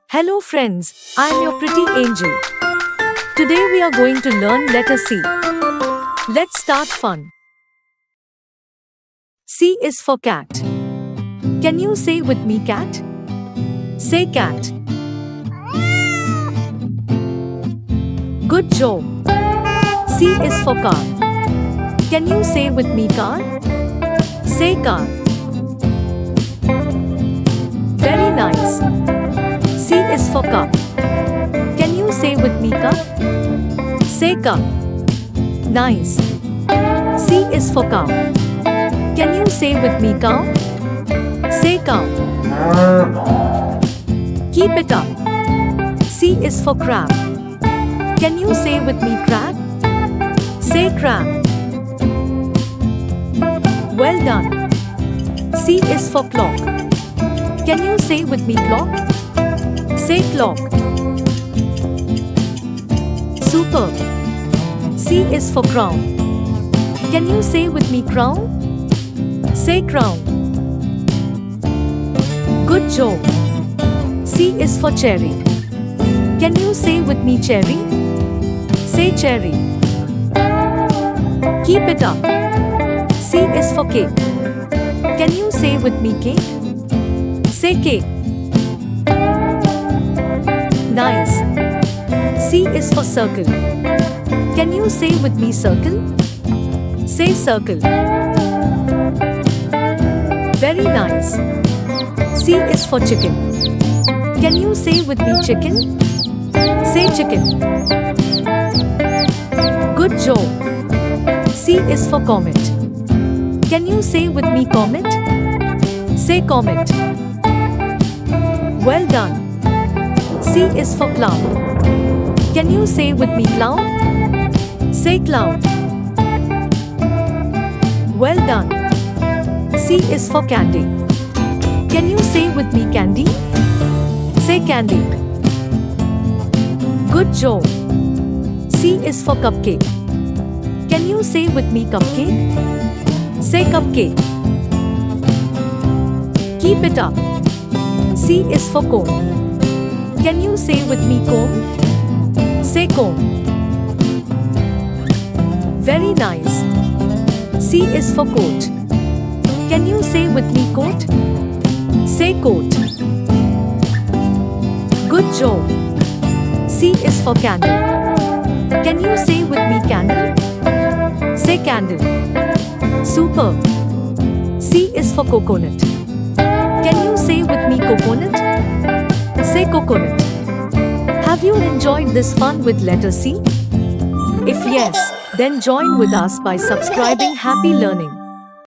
Hello friends, I am your pretty angel. Today we are going to learn letter C. Let's start fun. C is for cat. Can you say with me cat? Say cat. Good job. C is for car. Can you say with me car? Say car. Very nice. C is for cup. Can you say with me cup? Say cup. Nice. C is for cow. Can you say with me cow? Say cow. Keep it up. C is for crab. Can you say with me crab? Say crab. Well done. C is for clock. Can you say with me clock? Say clock. Superb. C is for crown. Can you say with me crown? Say crown. Good job. C is for cherry. Can you say with me cherry? Say cherry. Keep it up. C is for cake. Can you say with me cake? Say cake. Nice. C is for circle. Can you say with me circle? Say circle. Very nice. C is for chicken. Can you say with me chicken? Say chicken. Good job. C is for comet. Can you say with me comet? Say comet. Well done. C is for cloud. Can you say with me cloud? Say cloud. Well done. C is for candy. Can you say with me candy? Say candy. Good job. C is for cupcake. Can you say with me cupcake? Say cupcake. Keep it up. C is for comb. Can you say with me comb? Say comb. Very nice. C is for coat. Can you say with me coat? Say coat. Good job. C is for candle. Can you say with me candle? Say candle. Superb. C is for coconut. Can you say with me coconut? Say coconut. Have you enjoyed this fun with letter C? If yes, then join with us by subscribing. Happy learning.